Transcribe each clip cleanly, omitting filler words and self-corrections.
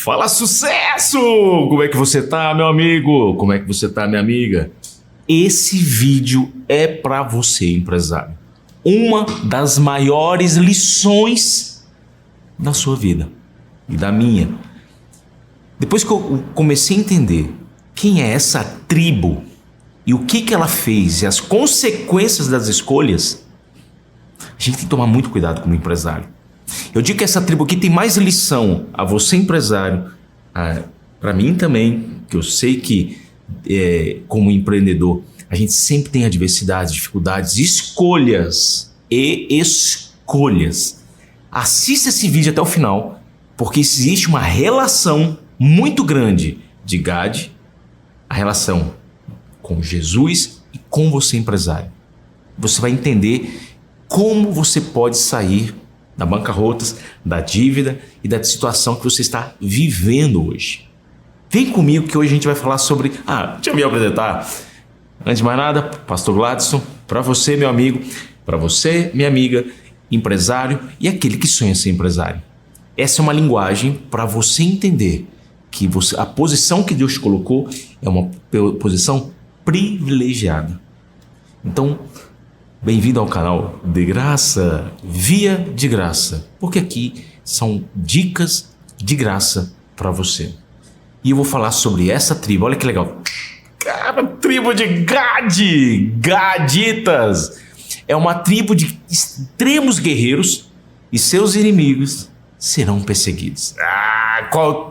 Fala sucesso! Como é que você tá, meu amigo? Como é que você tá, minha amiga? Esse vídeo é para você, empresário. Uma das maiores lições da sua vida e da minha. Depois que eu comecei a entender quem é essa tribo e o que ela fez e as consequências das escolhas, a gente tem que tomar muito cuidado como empresário. Eu digo que essa tribo aqui tem mais lição a você, empresário, para mim também, que eu sei que como empreendedor a gente sempre tem adversidades, dificuldades, escolhas e escolhas. Assista esse vídeo até o final, porque existe uma relação muito grande de Gad, a relação com Jesus e com você, empresário. Você vai entender como você pode sair da bancarrotas, da dívida e da situação que você está vivendo hoje. Vem comigo que hoje a gente vai falar sobre... deixa eu me apresentar. Antes de mais nada, Pastor Gladson, para você, meu amigo, para você, minha amiga, empresário e aquele que sonha ser empresário. Essa é uma linguagem para você entender que a posição que Deus te colocou é uma posição privilegiada. Então, bem-vindo ao canal De Graça, Via de Graça, porque aqui são dicas de graça para você. E eu vou falar sobre essa tribo, olha que legal. Cara, tribo de Gaditas. É uma tribo de extremos guerreiros e seus inimigos serão perseguidos.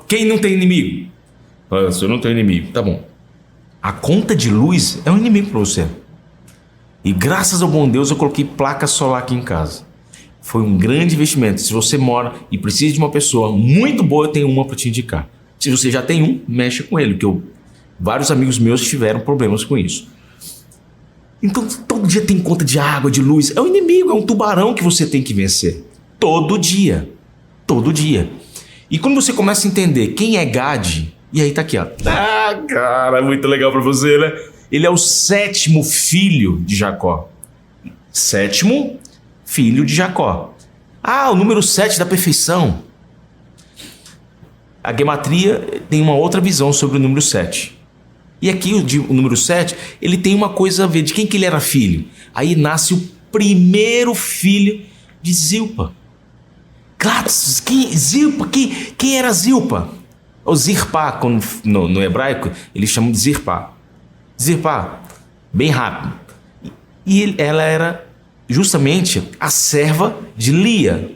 Quem não tem inimigo? Se eu não tenho inimigo, tá bom. A conta de luz é um inimigo para você. E graças ao bom Deus eu coloquei placa solar aqui em casa. Foi um grande investimento. Se você mora e precisa de uma pessoa muito boa, eu tenho uma para te indicar. Se você já tem um, mexa com ele, porque vários amigos meus tiveram problemas com isso. Então todo dia tem conta de água, de luz. É um inimigo, é um tubarão que você tem que vencer. Todo dia. Todo dia. E quando você começa a entender quem é Gad, e aí tá aqui, ó. Cara, muito legal para você, né? Ele é o 7º filho de Jacó. 7º filho de Jacó. O número 7 da perfeição. A gematria tem uma outra visão sobre o número 7. E aqui o número 7, ele tem uma coisa a ver. De quem que ele era filho? Aí nasce o primeiro filho de Zilpa. Zilpa, quem era Zilpa? O Zirpá, no hebraico, eles chamam de Zirpá. Zirpá, bem rápido. E ela era justamente a serva de Lia,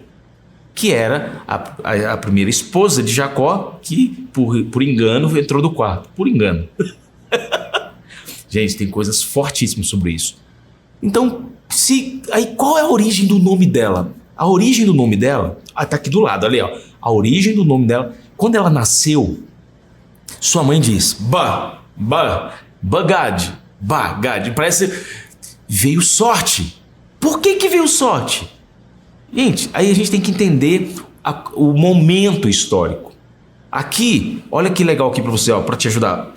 que era a primeira esposa de Jacó, que por engano entrou do quarto. Por engano. Gente, tem coisas fortíssimas sobre isso. Então, aí qual é a origem do nome dela? A origem do nome dela, tá aqui do lado, olha aí, ó. A origem do nome dela, quando ela nasceu, sua mãe diz, Gad, parece veio sorte. Por que veio sorte? Gente, aí a gente tem que entender o momento histórico. Aqui, olha que legal aqui para você, ó, para te ajudar.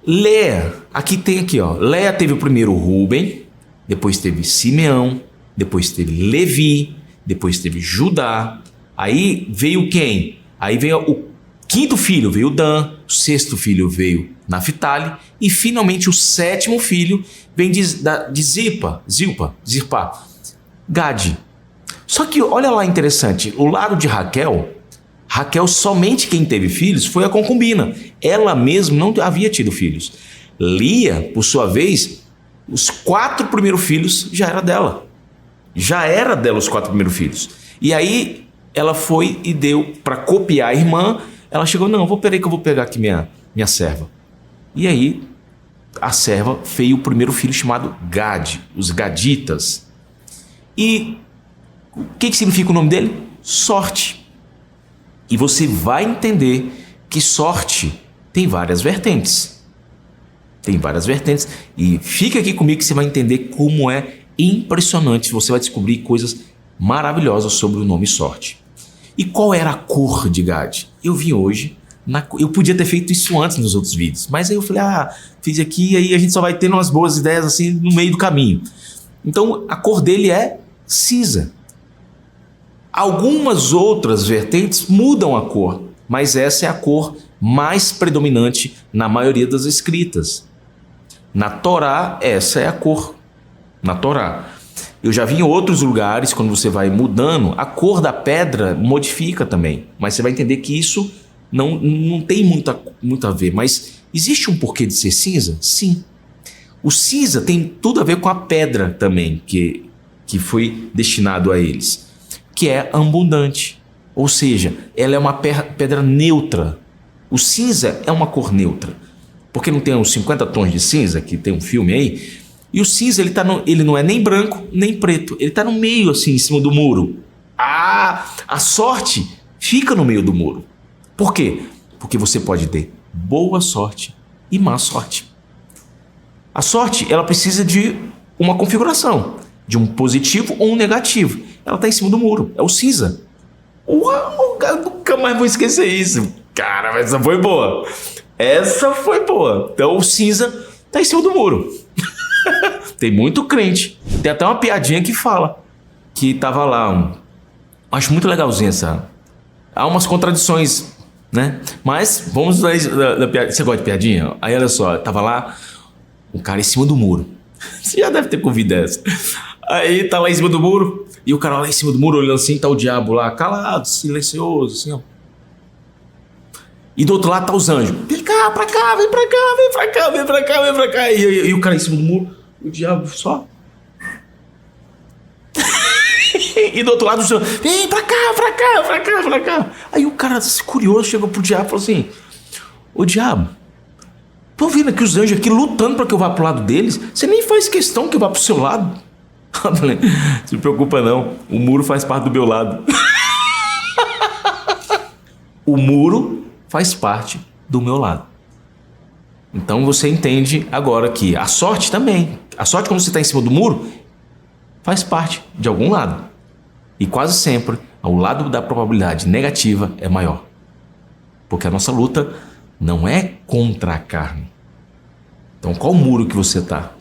Léa, Léa teve o primeiro Rúben, depois teve Simeão, depois teve Levi, depois teve Judá. Aí veio quem? Aí veio o 5º filho, veio Dan, o 6º filho veio Naphtali e finalmente o 7º filho vem de Zilpá, Gad. Só que olha lá interessante, o lado de Raquel somente quem teve filhos foi a concubina. Ela mesma não havia tido filhos. Lia, por sua vez, os 4 primeiros filhos já era dela. Já era dela os 4 primeiros filhos. E aí ela foi e deu para copiar a irmã. Ela chegou, peraí que eu vou pegar aqui minha serva. E aí a serva fez o primeiro filho chamado Gad, os Gaditas. E o que significa o nome dele? Sorte. E você vai entender que sorte tem várias vertentes. E fica aqui comigo que você vai entender como é impressionante. Você vai descobrir coisas maravilhosas sobre o nome sorte. E qual era a cor de Gad? Eu vi hoje. Eu podia ter feito isso antes nos outros vídeos. Mas aí eu falei, fiz aqui e aí a gente só vai tendo umas boas ideias assim no meio do caminho. Então a cor dele é cinza. Algumas outras vertentes mudam a cor, mas essa é a cor mais predominante na maioria das escritas. Na Torá, essa é a cor. Na Torá. Eu já vi em outros lugares, quando você vai mudando, a cor da pedra modifica também. Mas você vai entender que isso não tem muito a ver. Mas existe um porquê de ser cinza? Sim. O cinza tem tudo a ver com a pedra também, que foi destinado a eles, que é abundante. Ou seja, ela é uma pedra neutra. O cinza é uma cor neutra. Porque não tem os 50 tons de cinza, que tem um filme aí. E o cinza, ele não é nem branco, nem preto. Ele está no meio, assim, em cima do muro. A sorte fica no meio do muro. Por quê? Porque você pode ter boa sorte e má sorte. A sorte, ela precisa de uma configuração, de um positivo ou um negativo. Ela está em cima do muro, é o cinza. Uau, eu nunca mais vou esquecer isso. Cara, mas essa foi boa. Essa foi boa. Então o cinza está em cima do muro. Tem muito crente. Tem até uma piadinha que fala que tava lá. Acho muito legalzinho essa. Há umas contradições, né? Mas vamos da piadinha. Você gosta de piadinha? Aí olha só, tava lá um cara em cima do muro. Você já deve ter ouvido essa. Aí tá lá em cima do muro. E o cara lá em cima do muro olhando assim, tá o diabo lá, calado, silencioso, assim, ó. E do outro lado tá os anjos. Vem cá, pra cá, vem pra cá, vem pra cá, vem pra cá, vem pra cá. E o cara em cima do muro, o diabo só. E do outro lado os anjos, vem pra cá, pra cá, pra cá, pra cá. Aí o cara, curioso, chegou pro diabo e falou assim: ô diabo, tô vendo aqui os anjos aqui lutando pra que eu vá pro lado deles. Você nem faz questão que eu vá pro seu lado. Eu falei, não se preocupa não, o muro faz parte do meu lado. O muro faz parte do meu lado. Então você entende agora que a sorte também. A sorte, quando você está em cima do muro, faz parte de algum lado. E quase sempre, o lado da probabilidade negativa é maior. Porque a nossa luta não é contra a carne. Então qual muro que você está?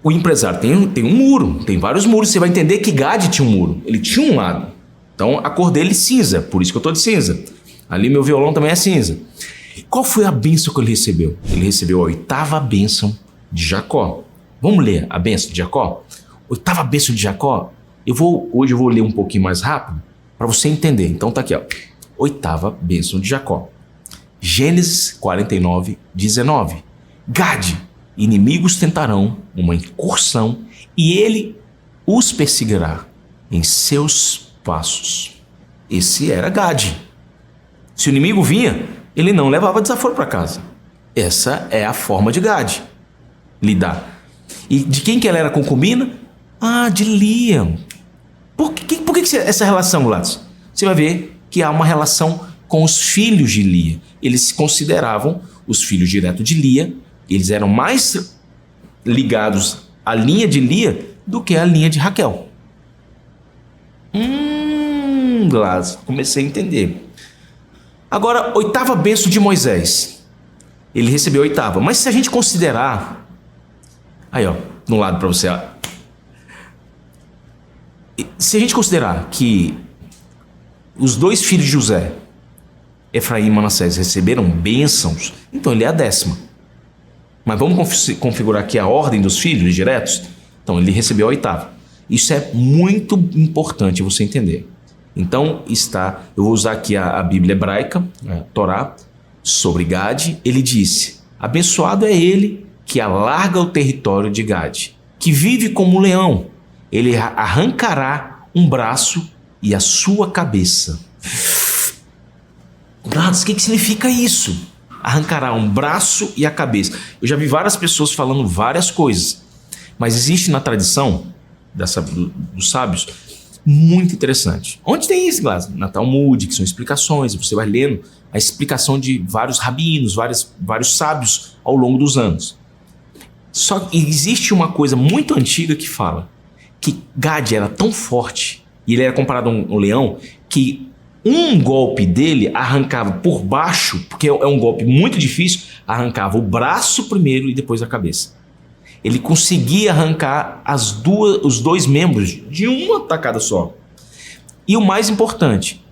O empresário tem um muro, tem vários muros. Você vai entender que Gad tinha um muro. Ele tinha um lado. Então a cor dele é cinza, por isso que eu estou de cinza. Ali meu violão também é cinza. Qual foi a bênção que ele recebeu? Ele recebeu a 8ª bênção de Jacó. Vamos ler a bênção de Jacó? 8ª bênção de Jacó. Hoje eu vou ler um pouquinho mais rápido para você entender. Então tá aqui, ó. 8ª bênção de Jacó. Gênesis 49, 19. Gad, inimigos tentarão uma incursão e ele os perseguirá em seus passos. Esse era Gad. Se o inimigo vinha, ele não levava desaforo para casa. Essa é a forma de Gad lidar. E de quem que ela era concubina? De Lia. Por que essa relação, Gladys? Você vai ver que há uma relação com os filhos de Lia. Eles se consideravam os filhos diretos de Lia. Eles eram mais ligados à linha de Lia do que à linha de Raquel. Gladys, comecei a entender. Agora, 8ª bênção de Moisés. Ele recebeu a 8ª. Mas se a gente considerar... Aí, ó, no lado para você, ó. Se a gente considerar que os 2 filhos de José, Efraim e Manassés, receberam bênçãos, então ele é a 10ª. Mas vamos configurar aqui a ordem dos filhos diretos? Então ele recebeu a 8ª. Isso é muito importante você entender. Então eu vou usar aqui a Bíblia hebraica, a Torá, sobre Gad. Ele disse: abençoado é ele que alarga o território de Gad, que vive como um leão. Ele arrancará um braço e a sua cabeça. Gladys, o que significa isso? Arrancará um braço e a cabeça. Eu já vi várias pessoas falando várias coisas, mas existe na tradição dos sábios muito interessante. Onde tem isso, Gladys? Na Talmud, que são explicações, você vai lendo a explicação de vários rabinos, vários sábios ao longo dos anos. Só que existe uma coisa muito antiga que fala que Gad era tão forte, e ele era comparado a um leão, que um golpe dele arrancava por baixo, porque é um golpe muito difícil, arrancava o braço primeiro e depois a cabeça. Ele conseguia arrancar os dois membros de uma tacada só. E o mais importante,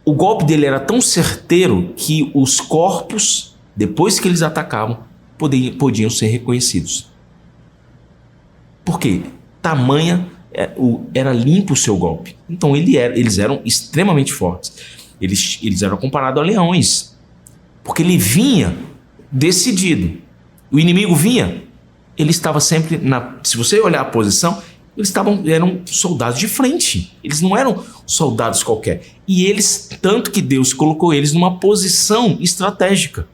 o golpe dele era tão certeiro que os corpos, depois que eles atacavam, podiam ser reconhecidos. Por quê? Tamanha era limpo o seu golpe. Então eles eram extremamente fortes. Eles eram comparados a leões. Porque ele vinha decidido. O inimigo vinha, ele estava sempre se você olhar a posição, eram soldados de frente. Eles não eram soldados qualquer. E tanto que Deus colocou eles numa posição estratégica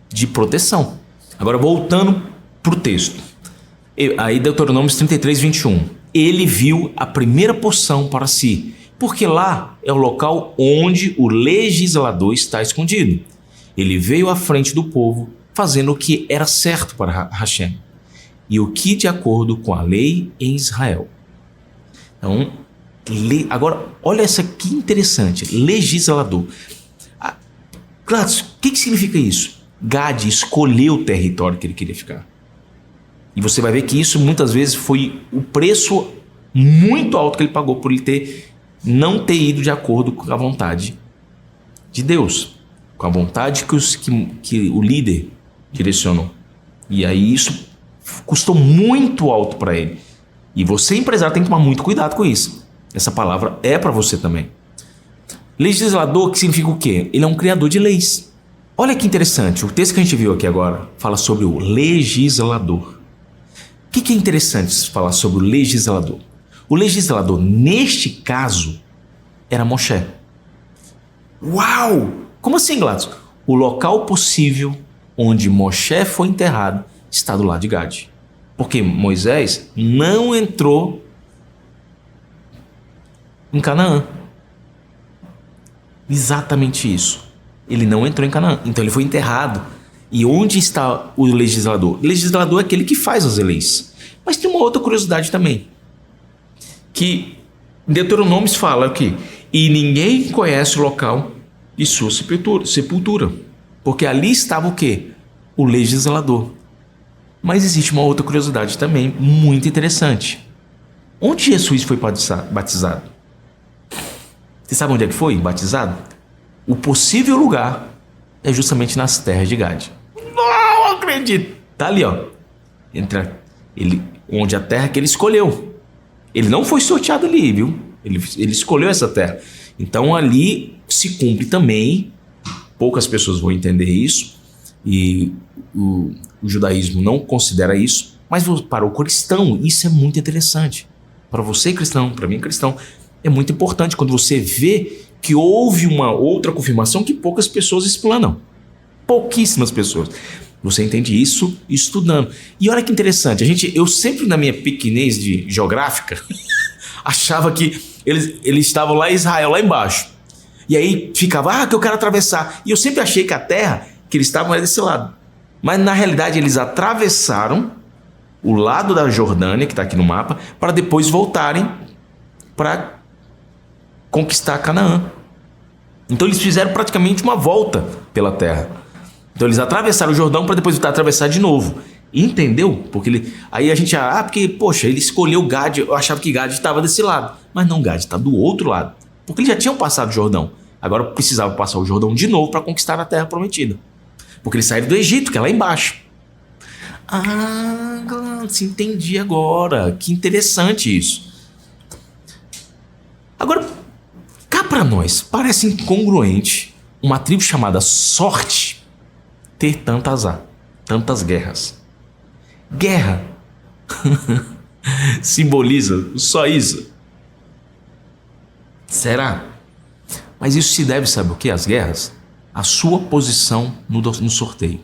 de proteção. Agora, voltando para o texto. Aí, Deuteronômio 33, 21. Ele viu a primeira porção para si, porque lá é o local onde o legislador está escondido. Ele veio à frente do povo, fazendo o que era certo para Hashem, e o que de acordo com a lei em Israel. Então, agora, olha essa que interessante, legislador. Gladys, o que significa isso? Gad escolheu o território que ele queria ficar. E você vai ver que isso muitas vezes foi o preço muito alto que ele pagou por ele não ter ido de acordo com a vontade de Deus, com a vontade que o líder direcionou. E aí isso custou muito alto para ele. E você, empresário, tem que tomar muito cuidado com isso. Essa palavra é para você também. Legislador, que significa o quê? Ele é um criador de leis. Olha que interessante, o texto que a gente viu aqui agora fala sobre o legislador. O que é interessante falar sobre o legislador? O legislador, neste caso, era Moshe. Uau! Como assim, Gladys? O local possível onde Moshe foi enterrado está do lado de Gad. Porque Moisés não entrou em Canaã. Exatamente isso. Ele não entrou em Canaã. Então ele foi enterrado. E onde está o legislador? O legislador é aquele que faz as leis. Mas tem uma outra curiosidade também. Que Deuteronômio fala que e ninguém conhece o local de sua sepultura. Porque ali estava o quê? O legislador. Mas existe uma outra curiosidade também muito interessante. Onde Jesus foi batizado? Você sabe onde é que foi batizado? O possível lugar é justamente nas terras de Gad. Não acredito! Tá ali, ó. Onde a terra que ele escolheu. Ele não foi sorteado ali, viu? Ele escolheu essa terra. Então ali se cumpre também. Poucas pessoas vão entender isso. E o judaísmo não considera isso. Mas para o cristão, isso é muito interessante. Para você, cristão, para mim, cristão, é muito importante quando você vê que houve uma outra confirmação que poucas pessoas explanam. Pouquíssimas pessoas. Você entende isso estudando. E olha que interessante, eu sempre na minha pequenez de geográfica achava que eles estavam lá em Israel, lá embaixo. E aí ficava, que eu quero atravessar. E eu sempre achei que a terra, que eles estavam era desse lado. Mas na realidade eles atravessaram o lado da Jordânia, que está aqui no mapa, para depois voltarem para conquistar Canaã. Então eles fizeram praticamente uma volta pela terra. Então eles atravessaram o Jordão para depois atravessar de novo. Entendeu? Porque aí a gente, porque, poxa, ele escolheu Gad, eu achava que Gad estava desse lado. Mas não, Gad está do outro lado. Porque eles já tinham passado o Jordão. Agora precisavam passar o Jordão de novo para conquistar a terra prometida. Porque eles saíram do Egito, que é lá embaixo. Entendi agora. Que interessante isso. Agora, cá para nós, parece incongruente uma tribo chamada Sorte ter tantas guerras. Guerra simboliza só isso. Será? Mas isso se deve, sabe o que? As guerras? A sua posição no sorteio.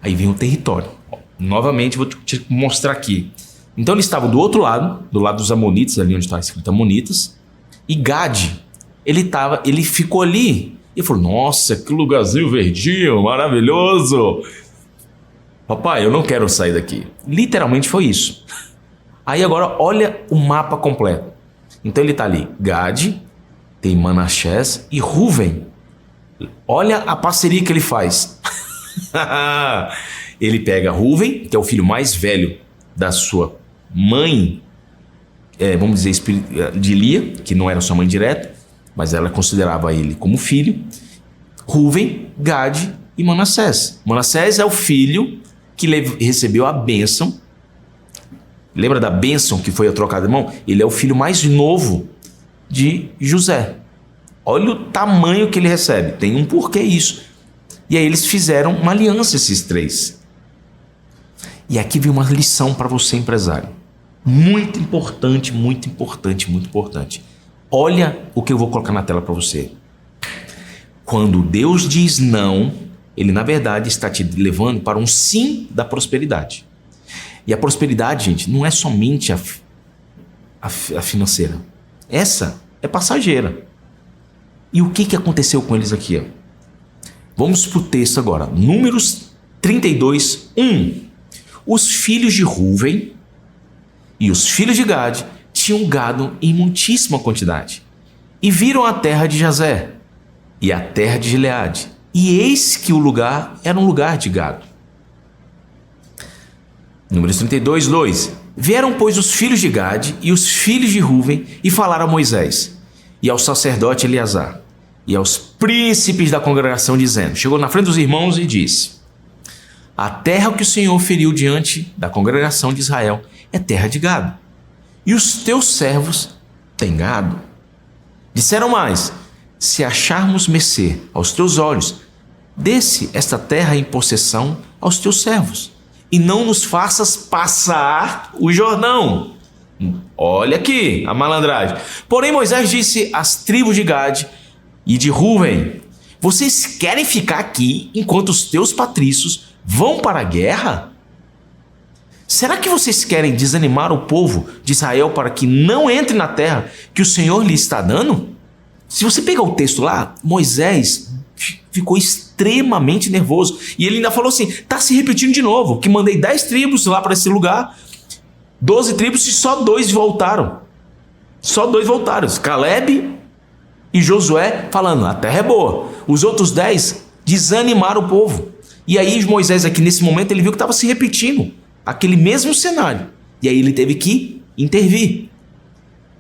Aí vem o território. Novamente, vou te mostrar aqui. Então eles estavam do outro lado, do lado dos Amonitas, ali onde está escrito Amonitas. E Gad, ele ficou ali. E falou, nossa, que lugarzinho verdinho, maravilhoso. Papai, eu não quero sair daqui. Literalmente foi isso. Aí agora olha o mapa completo. Então ele está ali, Gad, tem Manassés e Ruven. Olha a parceria que ele faz. ele pega Rúven, que é o filho mais velho da sua mãe, vamos dizer, de Lia, que não era sua mãe direta, mas ela considerava ele como filho. Rúven, Gade e Manassés. Manassés é o filho que recebeu a bênção. Lembra da bênção que foi a trocada de mão? Ele é o filho mais novo de José. Olha o tamanho que ele recebe. Tem um porquê isso. E aí eles fizeram uma aliança, esses três. E aqui vem uma lição para você, empresário. Muito importante, muito importante, muito importante. Olha o que eu vou colocar na tela para você. Quando Deus diz não, ele na verdade está te levando para um sim da prosperidade. E a prosperidade, gente, não é somente a financeira. Essa é passageira. E o que aconteceu com eles aqui? Vamos para o texto agora. Números 32, 1. Os filhos de Rúven e os filhos de Gade tinham gado em muitíssima quantidade. E viram a terra de Jazer e a terra de Gileade. E eis que o lugar era um lugar de gado. Números 32, 2. Vieram, pois, os filhos de Gade e os filhos de Rúven e falaram a Moisés e ao sacerdote Eleazar e aos príncipes da congregação, dizendo: chegou na frente dos irmãos e disse: a terra que o Senhor feriu diante da congregação de Israel é terra de gado, e os teus servos têm gado. Disseram mais: se acharmos mercê aos teus olhos, desce esta terra em possessão aos teus servos, e não nos faças passar o Jordão. Olha aqui a malandragem. Porém Moisés disse às tribos de Gade e de Rúven: vocês querem ficar aqui enquanto os teus patrícios vão para a guerra? Será que vocês querem desanimar o povo de Israel para que não entre na terra que o Senhor lhe está dando? Se você pegar o texto lá, Moisés ficou extremamente nervoso. E ele ainda falou assim: está se repetindo de novo, que mandei 10 tribos lá para esse lugar, 12 tribos e só 2 voltaram. Só 2 voltaram. Caleb e Josué falando: a terra é boa. Os outros 10 desanimaram o povo. E aí Moisés aqui nesse momento ele viu que estava se repetindo aquele mesmo cenário. E aí ele teve que intervir.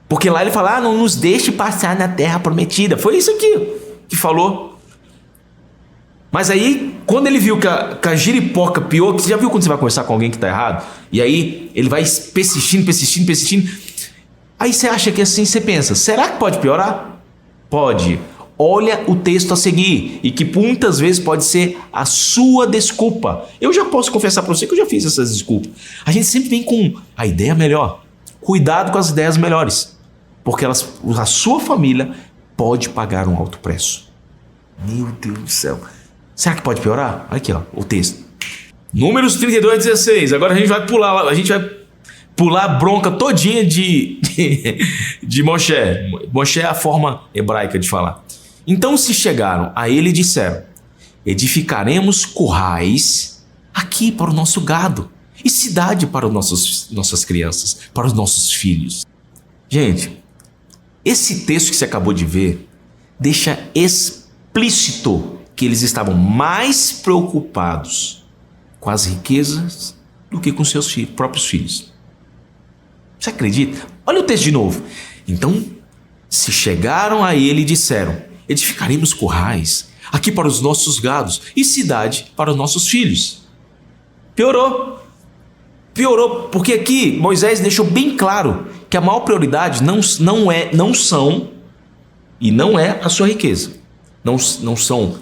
Porque lá ele fala: não nos deixe passar na terra prometida. Foi isso aqui que falou. Mas aí, quando ele viu que a giripoca pior, que você já viu quando você vai conversar com alguém que está errado? E aí ele vai persistindo. Aí você acha que assim, você pensa: será que pode piorar? Pode. Olha o texto a seguir, e que muitas vezes pode ser a sua desculpa. Eu já posso confessar para você que eu já fiz essas desculpas. A gente sempre vem com a ideia melhor. Cuidado com as ideias melhores, porque a sua família pode pagar um alto preço. Meu Deus do céu. Será que pode piorar? Aqui, ó, o texto. Números 32, 16. Agora a gente vai pular a bronca todinha de Moshe. Moshe é a forma hebraica de falar. Então se chegaram a ele e disseram: edificaremos currais aqui para o nosso gado e cidade para nossas crianças, para os nossos filhos. Gente, esse texto que você acabou de ver deixa explícito que eles estavam mais preocupados com as riquezas do que com seus próprios filhos. Você acredita? Olha o texto de novo. Então se chegaram a ele e disseram: edificaremos currais aqui para os nossos gados e cidade para os nossos filhos. Piorou, porque aqui Moisés deixou bem claro que a maior prioridade não é a sua riqueza, não são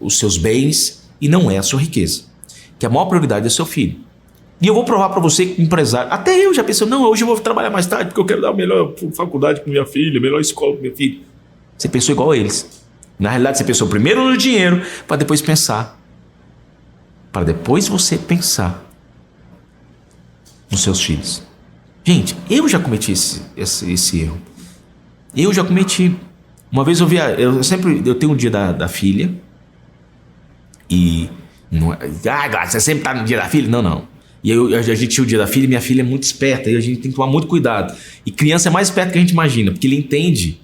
os seus bens e não é a sua riqueza, que a maior prioridade é seu filho. E eu vou provar para você, empresário, até eu já pensei: não, hoje eu vou trabalhar mais tarde porque eu quero dar a melhor faculdade para minha filha, a melhor escola para minha filha. Você pensou igual a eles. Na realidade, você pensou primeiro no dinheiro, para depois você pensar nos seus filhos. Gente, eu já cometi esse erro. Eu já cometi. Uma vez eu tenho um dia da filha. E não, você sempre tá no dia da filha? Não. E a gente tinha o dia da filha, e minha filha é muito esperta, e a gente tem que tomar muito cuidado. E criança é mais esperta que a gente imagina, porque ele entende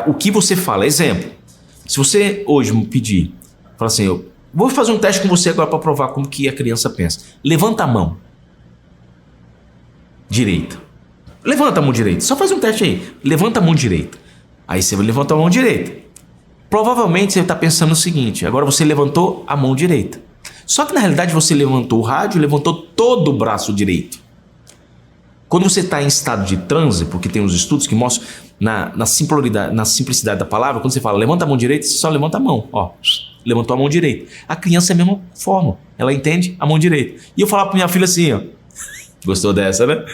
o que você fala. Exemplo: se você hoje me pedir, fala assim: Vou fazer um teste com você agora para provar como que a criança pensa. Levanta a mão direita. Levanta a mão direita. Só faz um teste aí. Levanta a mão direita. Aí você levanta a mão direita. Provavelmente você está pensando o seguinte. Agora você levantou a mão direita. Só que na realidade você levantou o rádio, levantou todo o braço direito. Quando você está em estado de transe, porque tem uns estudos que mostram na simplicidade da palavra, quando você fala levanta a mão direita, você só levanta a mão. Ó, levantou a mão direita. A criança é a mesma forma. Ela entende a mão direita. E eu falava para minha filha assim, ó. Gostou dessa, né?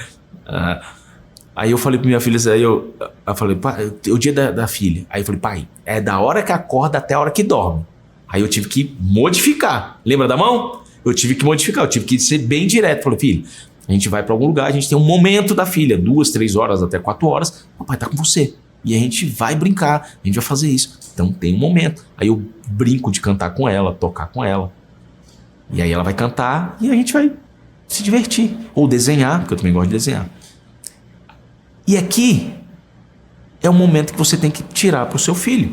Aí eu falei para minha filha assim, aí eu falei, pai, o dia da filha. Aí eu falei, pai, é da hora que acorda até a hora que dorme. Aí eu tive que modificar. Lembra da mão? Eu tive que modificar, eu tive que ser bem direto. Falei, filho, a gente vai para algum lugar, a gente tem um momento da filha, 2, 3 horas, até 4 horas, papai tá com você. E a gente vai brincar, a gente vai fazer isso. Então tem um momento. Aí eu brinco de cantar com ela, tocar com ela. E aí ela vai cantar e a gente vai se divertir. Ou desenhar, porque eu também gosto de desenhar. E aqui é o momento que você tem que tirar para o seu filho.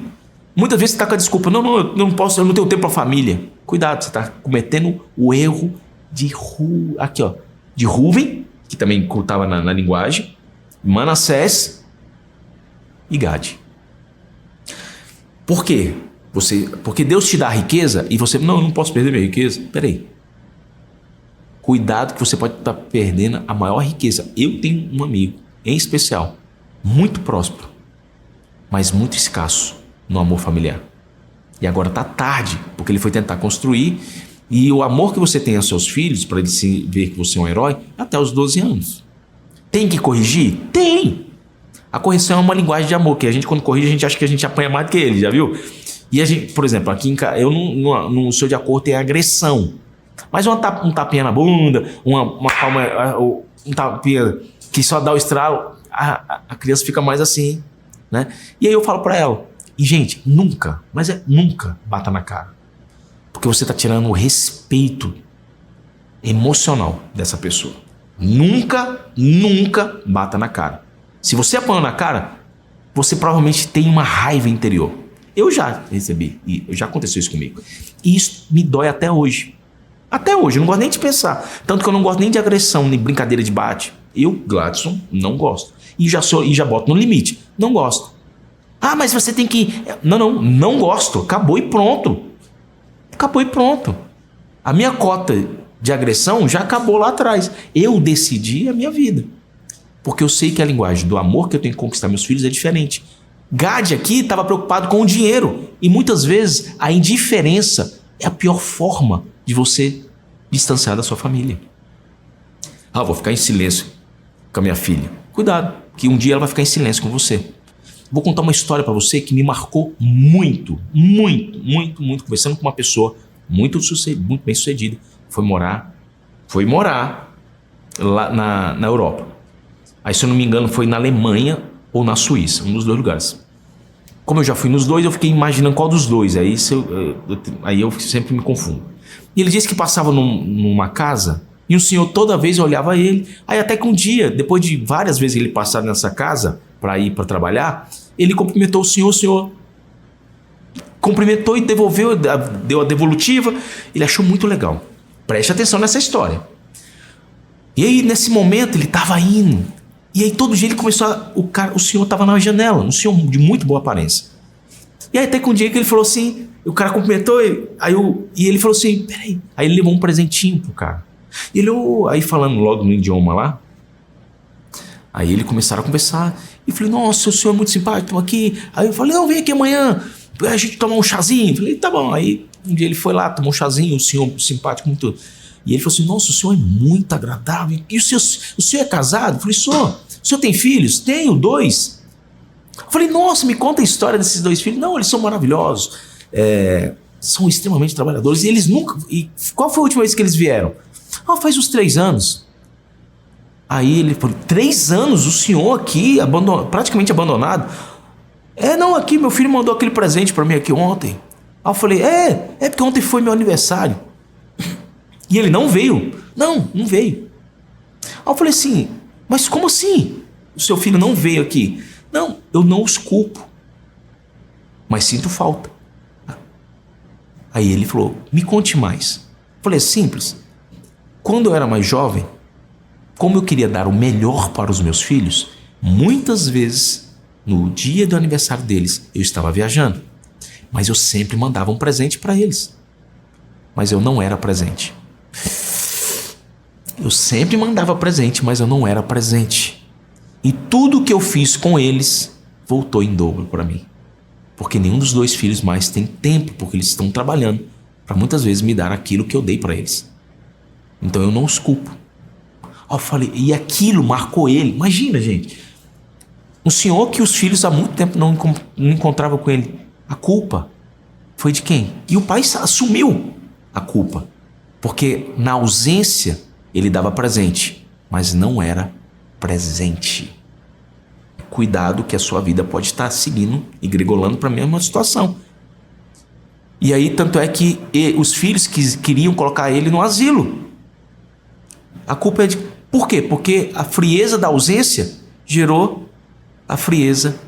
Muitas vezes você está com a desculpa, não, eu não posso, eu não tenho tempo para a família. Cuidado, você está cometendo o erro de Rúben, que também estava na linguagem, Manassés e Gade. Por quê? Porque Deus te dá a riqueza e você, não, eu não posso perder minha riqueza. Peraí. Cuidado que você pode estar perdendo a maior riqueza. Eu tenho um amigo, em especial, muito próspero, mas muito escasso no amor familiar. E agora está tarde, porque ele foi tentar construir. E o amor que você tem aos seus filhos, para eles ver que você é um herói, até os 12 anos. Tem que corrigir? Tem! A correção é uma linguagem de amor, que a gente, quando corrige, a gente acha que a gente apanha mais do que ele, já viu? E a gente, por exemplo, aqui em casa, eu não sou de acordo em agressão. Mas um tapinha na bunda, uma palma, um tapinha que só dá o estralo, a criança fica mais assim, né? E aí eu falo para ela, e gente, nunca bata na cara. Porque você está tirando o respeito emocional dessa pessoa. Nunca bata na cara. Se você apanhou na cara, você provavelmente tem uma raiva interior. Eu já recebi, e já aconteceu isso comigo. E isso me dói até hoje. Até hoje, eu não gosto nem de pensar. Tanto que eu não gosto nem de agressão, nem brincadeira de bate. Eu, Gladson, não gosto. E já boto no limite. Não gosto. Ah, mas você tem que... Não gosto. Acabou e pronto. A minha cota de agressão já acabou lá atrás. Eu decidi a minha vida. Porque eu sei que a linguagem do amor que eu tenho que conquistar meus filhos é diferente. Gade aqui estava preocupado com o dinheiro. E muitas vezes a indiferença é a pior forma de você distanciar da sua família. Ah, vou ficar em silêncio com a minha filha. Cuidado, que um dia ela vai ficar em silêncio com você. Vou contar uma história para você que me marcou muito, conversando com uma pessoa muito bem sucedida. Foi morar lá na Europa. Aí, se eu não me engano, foi na Alemanha ou na Suíça, um dos dois lugares. Como eu já fui nos dois, eu fiquei imaginando qual dos dois. Aí eu sempre me confundo. E ele disse que passava numa casa e o senhor toda vez olhava ele. Aí até que um dia, depois de várias vezes ele passar nessa casa para ir para trabalhar, ele cumprimentou o senhor cumprimentou e devolveu, deu a devolutiva. Ele achou muito legal. Preste atenção nessa história. E aí, nesse momento, ele estava indo. E aí, todo dia ele começou o senhor estava na janela, um senhor de muito boa aparência. E aí, até que um dia que ele falou assim, o cara cumprimentou, e ele falou assim, peraí. Aí ele levou um presentinho pro cara. E ele, aí falando logo no idioma lá, aí eles começaram a conversar. E eu falei, nossa, o senhor é muito simpático, estou aqui. Aí eu falei, não, vem aqui amanhã, a gente tomar um chazinho. Eu falei, tá bom. Aí um dia ele foi lá, tomou um chazinho, o senhor simpático, muito. E ele falou assim, nossa, o senhor é muito agradável. E o senhor é casado? Eu falei, sou. O senhor tem filhos? Tenho 2. Eu falei, nossa, me conta a história desses 2 filhos. Não, eles são maravilhosos. São extremamente trabalhadores. E eles nunca... E qual foi a última vez que eles vieram? Ah, faz uns 3 anos. Aí ele falou, 3 anos? O senhor aqui, praticamente abandonado? Não, aqui meu filho mandou aquele presente pra mim aqui ontem. Aí eu falei, porque ontem foi meu aniversário. E ele não veio. Não veio. Aí eu falei assim, mas como assim? O seu filho não veio aqui? Não, eu não os culpo. Mas sinto falta. Aí ele falou, me conte mais. Falei, é simples. Quando eu era mais jovem, como eu queria dar o melhor para os meus filhos, muitas vezes, no dia do aniversário deles, eu estava viajando. Mas eu sempre mandava um presente para eles. Mas eu não era presente. Eu sempre mandava presente, mas eu não era presente. E tudo que eu fiz com eles voltou em dobro para mim. Porque nenhum dos dois filhos mais tem tempo, porque eles estão trabalhando para muitas vezes me dar aquilo que eu dei para eles. Então eu não os culpo. Eu falei, e aquilo marcou ele. Imagina, gente. Um senhor que os filhos há muito tempo não encontravam com ele. A culpa foi de quem? E o pai assumiu a culpa. Porque na ausência ele dava presente, mas não era presente. Cuidado que a sua vida pode estar seguindo e gregolando para a mesma situação. E aí, tanto é que os filhos queriam colocar ele no asilo. A culpa é de... Por quê? Porque a frieza da ausência gerou a frieza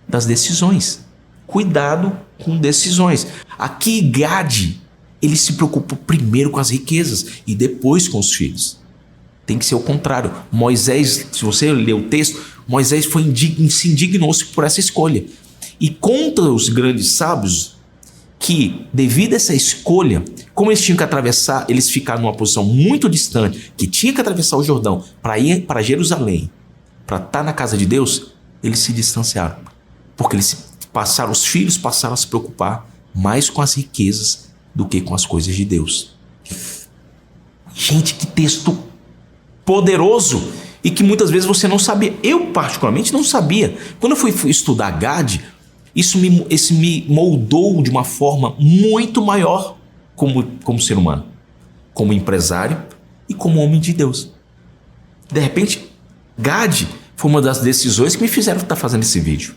das decisões. Cuidado com decisões. Aqui, Gade, ele se preocupou primeiro com as riquezas e depois com os filhos. Tem que ser o contrário. Moisés, se você ler o texto, Moisés se indignou-se por essa escolha. E contra os grandes sábios que, devido a essa escolha, como eles tinham que atravessar, eles ficaram numa posição muito distante, que tinha que atravessar o Jordão para ir para Jerusalém, para estar na casa de Deus, eles se distanciaram. Porque os filhos passaram a se preocupar mais com as riquezas do que com as coisas de Deus. Gente, que texto poderoso e que muitas vezes você não sabia. Eu, particularmente, não sabia. Quando eu fui estudar Gade, isso me moldou de uma forma muito maior como ser humano, como empresário e como homem de Deus. De repente, Gade foi uma das decisões que me fizeram estar fazendo esse vídeo.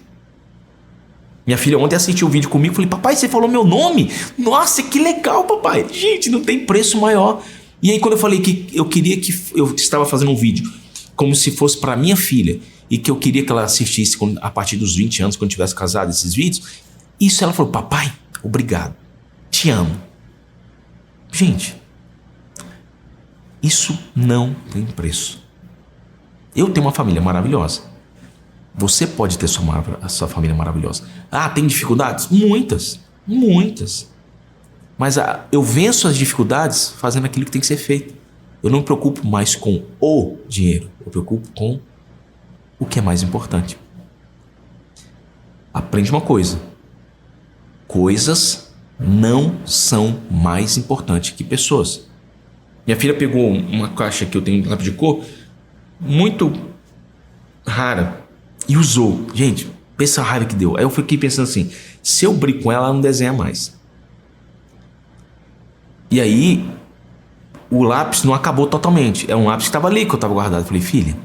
Minha filha ontem assistiu o vídeo comigo e falei, papai, você falou meu nome? Nossa, que legal, papai. Gente, não tem preço maior. E aí quando eu falei que eu queria que eu estava fazendo um vídeo como se fosse para minha filha e que eu queria que ela assistisse a partir dos 20 anos, quando tivesse casado, esses vídeos, isso ela falou, papai, obrigado, te amo. Gente, isso não tem preço. Eu tenho uma família maravilhosa. Você pode ter a sua família maravilhosa. Ah, tem dificuldades? Muitas, muitas. Mas eu venço as dificuldades fazendo aquilo que tem que ser feito. Eu não me preocupo mais com o dinheiro. Eu me preocupo com o que é mais importante. Aprende uma coisa. Coisas não são mais importantes que pessoas. Minha filha pegou uma caixa que eu tenho de lápis de cor muito rara e usou. Gente, pensa a raiva que deu. Aí eu fiquei pensando assim, se eu brigo com ela não desenha mais. E aí, o lápis não acabou totalmente. É um lápis que estava ali, que eu estava guardado. Eu falei, filha,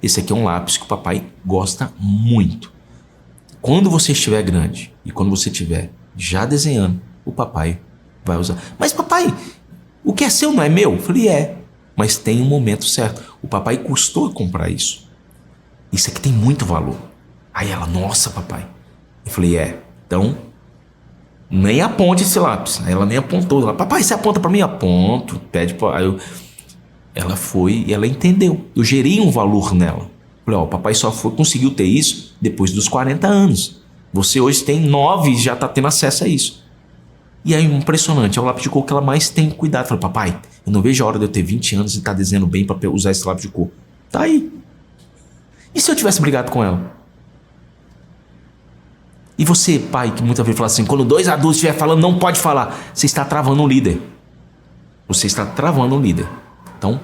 esse aqui é um lápis que o papai gosta muito. Quando você estiver grande e quando você estiver já desenhando, o papai vai usar. Mas papai, o que é seu não é meu? Eu falei, é, mas tem um momento certo. O papai custou a comprar isso. Isso aqui tem muito valor. Aí ela, nossa, papai. Eu falei, então nem aponte esse lápis. Aí ela nem apontou. Ela, papai, você aponta pra mim? Aponto. Pede pra... Aí ela foi e ela entendeu. Eu gerei um valor nela. Falei, o papai só conseguiu ter isso depois dos 40 anos. Você hoje tem 9 e já tá tendo acesso a isso. E aí, impressionante. É o lápis de cor que ela mais tem cuidado. Falei, papai, eu não vejo a hora de eu ter 20 anos e estar desenhando bem pra usar esse lápis de cor. Tá aí. E se eu tivesse brigado com ela? E você, pai, que muitas vezes fala assim, quando 2 adultos estiverem falando, não pode falar. Você está travando um líder. Você está travando um líder. Então,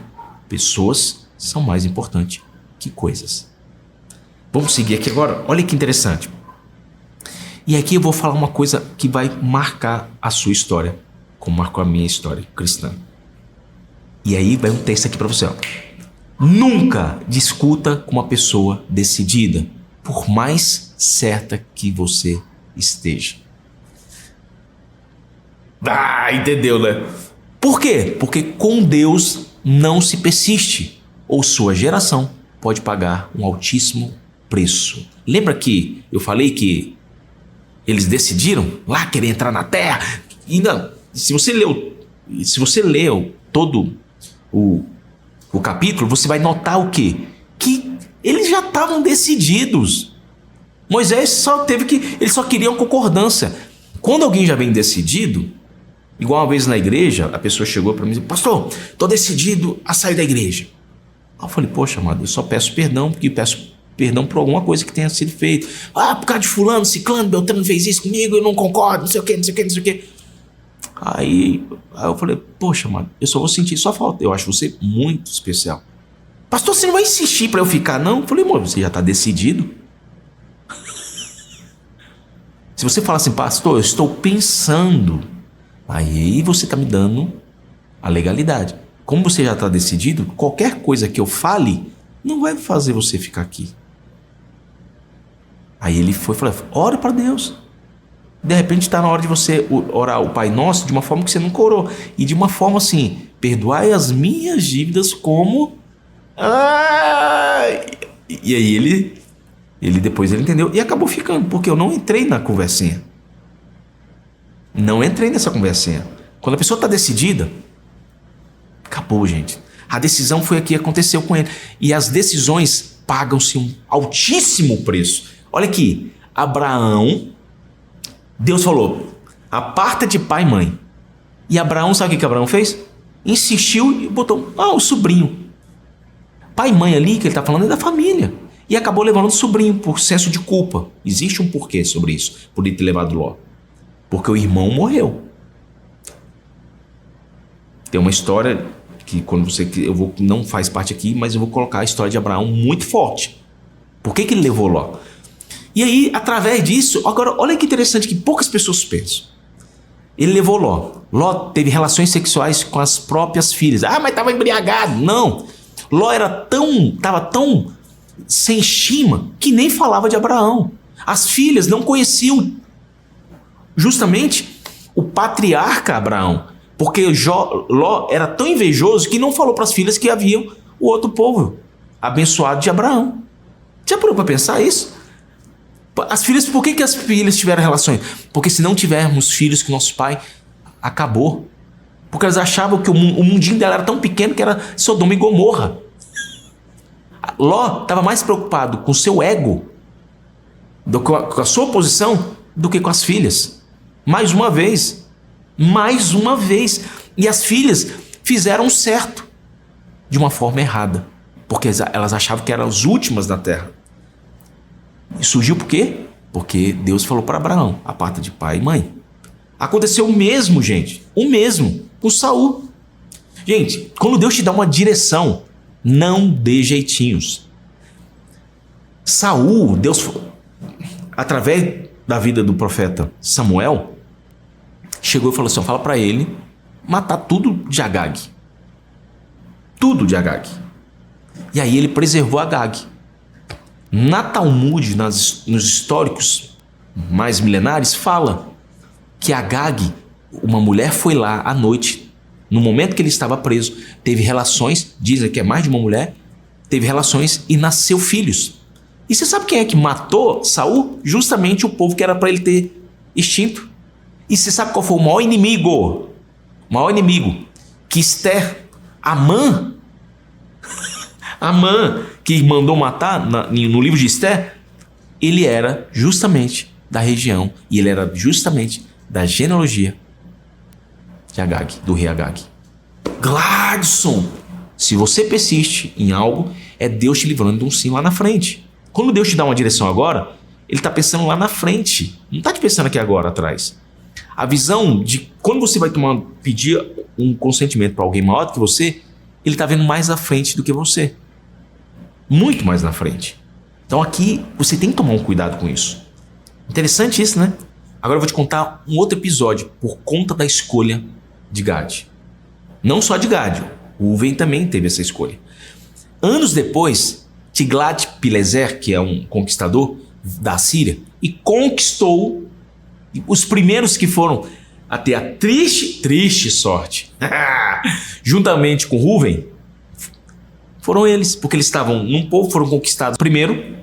pessoas são mais importantes que coisas. Vamos seguir aqui agora. Olha que interessante. E aqui eu vou falar uma coisa que vai marcar a sua história, como marcou a minha história cristã. E aí vai um texto aqui para você. Ó. Nunca discuta com uma pessoa decidida, por mais certa que você esteja. Ah, entendeu, né? Por quê? Porque com Deus não se persiste, ou sua geração pode pagar um altíssimo preço. Lembra que eu falei que eles decidiram lá querer entrar na terra? ainda, se você leu todo o capítulo, você vai notar o quê? Que eles já estavam decididos. Moisés eles só queriam concordância. Quando alguém já vem decidido, igual uma vez na igreja, a pessoa chegou para mim e disse: pastor, estou decidido a sair da igreja. Aí eu falei: poxa, amado, eu só peço perdão, porque peço perdão por alguma coisa que tenha sido feita. Por causa de fulano, ciclano, Beltrano fez isso comigo, eu não concordo, não sei o que. Aí eu falei: poxa, amado, eu só vou sentir sua falta, eu acho você muito especial. Pastor, você não vai insistir para eu ficar, não? Eu falei: amor, você já está decidido? Se você falar assim: pastor, eu estou pensando, aí você está me dando a legalidade. Como você já está decidido, qualquer coisa que eu fale não vai fazer você ficar aqui. Aí ele foi e falou: ora para Deus. De repente está na hora de você orar o Pai Nosso de uma forma que você nunca orou. E de uma forma assim: perdoai as minhas dívidas como... E aí ele depois ele entendeu e acabou ficando, porque eu não entrei na conversinha. Não entrei nessa conversinha. Quando a pessoa está decidida, acabou, gente. A decisão foi a que aconteceu com ele. E as decisões pagam-se um altíssimo preço. Olha aqui, Abraão, Deus falou: aparta de pai e mãe. E Abraão, sabe o que Abraão fez? Insistiu e botou o sobrinho. Pai e mãe ali, que ele está falando, é da família. E acabou levando o sobrinho por senso de culpa. Existe um porquê sobre isso, por ele ter levado Ló. Porque o irmão morreu. Tem uma história que não faz parte aqui, mas eu vou colocar a história de Abraão muito forte. Por que ele levou Ló? E aí, através disso, agora olha que interessante que poucas pessoas pensam. Ele levou Ló. Ló teve relações sexuais com as próprias filhas. Mas estava embriagado. Não. Ló estava tão sem estima que nem falava de Abraão. As filhas não conheciam justamente o patriarca Abraão, porque Ló era tão invejoso que não falou para as filhas que haviam o outro povo abençoado de Abraão. Já parou para pensar isso? As filhas, por que as filhas tiveram relações? Porque se não tivermos filhos que nosso pai acabou. Porque elas achavam que o mundinho dela era tão pequeno que era Sodoma e Gomorra. Ló estava mais preocupado com o seu ego, com a sua posição, do que com as filhas. Mais uma vez. E as filhas fizeram certo de uma forma errada, porque elas achavam que eram as últimas da terra. E surgiu por quê? Porque Deus falou para Abraão: aparta de pai e mãe. Aconteceu o mesmo, gente. O mesmo com Saul. Gente, quando Deus te dá uma direção, não dê jeitinhos. Saul, Deus, através da vida do profeta Samuel, chegou e falou assim: fala para ele matar tudo de Agag. Tudo de Agag. E aí ele preservou Agag. Na Talmud, nos históricos mais milenares, fala que Agag, uma mulher foi lá à noite, no momento que ele estava preso, teve relações, dizem que é mais de uma mulher, teve relações e nasceu filhos. E você sabe quem é que matou Saul? Justamente o povo que era para ele ter extinto. E você sabe qual foi o maior inimigo? O maior inimigo que Esther, Amã, que mandou matar no livro de Esther, ele era justamente da região, e ele era justamente da genealogia de Agag, do rei Agag. Gladson, se você persiste em algo, é Deus te livrando de um sim lá na frente. Quando Deus te dá uma direção agora, Ele está pensando lá na frente, não está te pensando aqui agora atrás. A visão de quando você vai pedir um consentimento para alguém maior do que você, Ele está vendo mais à frente do que você. Muito mais na frente. Então aqui você tem que tomar um cuidado com isso. Interessante isso, né? Agora eu vou te contar um outro episódio por conta da escolha de Gad. Não só de Gad, Rúven também teve essa escolha. Anos depois, Tiglat-Pileser, que é um conquistador da Síria, e conquistou os primeiros que foram a ter a triste sorte, juntamente com Rúven, foram eles, porque eles estavam num povo, foram conquistados primeiro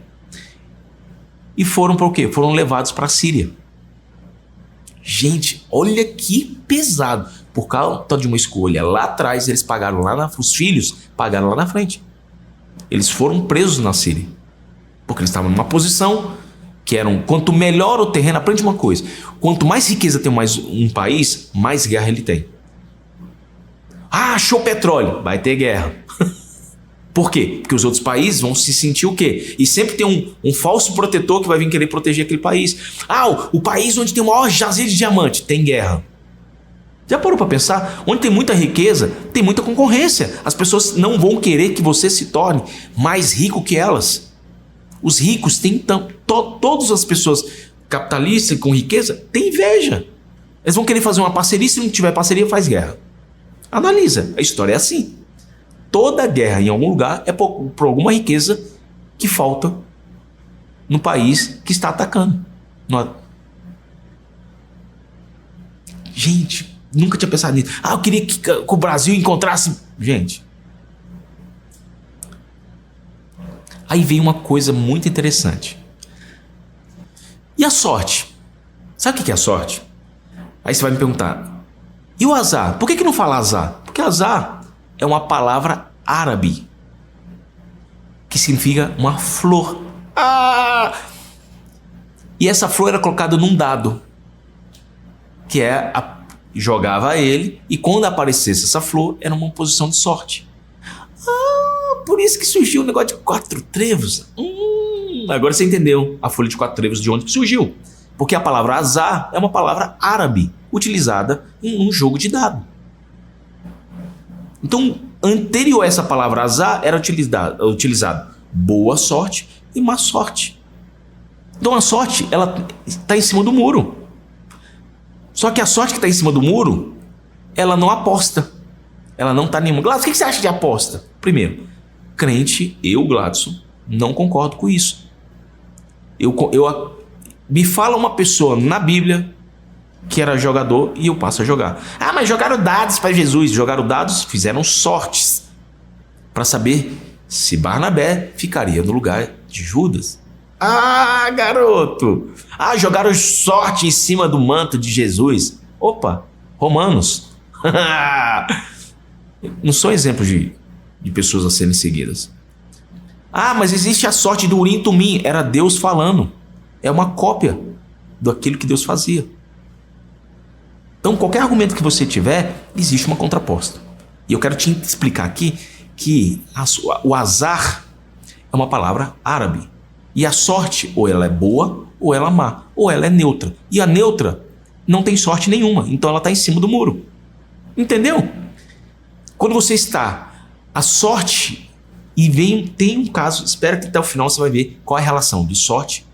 e foram para o quê? Foram levados para a Síria. Gente, olha que pesado. Por causa de uma escolha lá atrás, eles pagaram os filhos pagaram lá na frente. Eles foram presos na Síria. Porque eles estavam numa posição que eram, quanto melhor o terreno, aprende uma coisa, quanto mais riqueza tem mais um país, mais guerra ele tem. Ah, achou petróleo, vai ter guerra. Por quê? Porque os outros países vão se sentir o quê? E sempre tem um falso protetor que vai vir querer proteger aquele país. Ah, o país onde tem o maior jazigo de diamante, tem guerra. Já parou para pensar? Onde tem muita riqueza, tem muita concorrência. As pessoas não vão querer que você se torne mais rico que elas. Os ricos têm todas as pessoas capitalistas com riqueza têm inveja. Eles vão querer fazer uma parceria, se não tiver parceria, faz guerra. Analisa, a história é assim. Toda guerra em algum lugar é por alguma riqueza que falta no país que está atacando. Gente, nunca tinha pensado nisso. Ah, eu queria que o Brasil encontrasse... Gente. Aí vem uma coisa muito interessante. E a sorte? Sabe o que é a sorte? Aí você vai me perguntar, e o azar? Por que não fala azar? Porque azar é uma palavra árabe que significa uma flor. E essa flor era colocada num dado, que jogava ele, e quando aparecesse essa flor, era uma posição de sorte. Por isso que surgiu o negócio de 4 trevos. Agora você entendeu a folha de 4 trevos de onde que surgiu. Porque a palavra azar é uma palavra árabe, utilizada em um jogo de dado. Então, anterior a essa palavra azar, era utilizado boa sorte e má sorte. Então a sorte, ela está em cima do muro. Só que a sorte que está em cima do muro, ela não aposta. Ela não está nenhuma. Gladson, o que você acha de aposta? Primeiro, crente, Gladson, não concordo com isso. Me fala uma pessoa na Bíblia que era jogador e eu passo a jogar. Ah, mas jogaram dados para Jesus. Jogaram dados, fizeram sortes para saber se Barnabé ficaria no lugar de Judas. Ah, garoto! Ah, jogaram sorte em cima do manto de Jesus. Opa, Romanos. Não são exemplos de pessoas a serem seguidas. Ah, mas existe a sorte do Urim Tumim. Era Deus falando. É uma cópia daquilo que Deus fazia. Então, qualquer argumento que você tiver, existe uma contraposta. E eu quero te explicar aqui que o azar é uma palavra árabe. E a sorte, ou ela é boa, ou ela é má, ou ela é neutra. E a neutra não tem sorte nenhuma, então ela está em cima do muro. Entendeu? Quando você está a sorte e tem um caso, espera que até o final você vai ver qual é a relação de sorte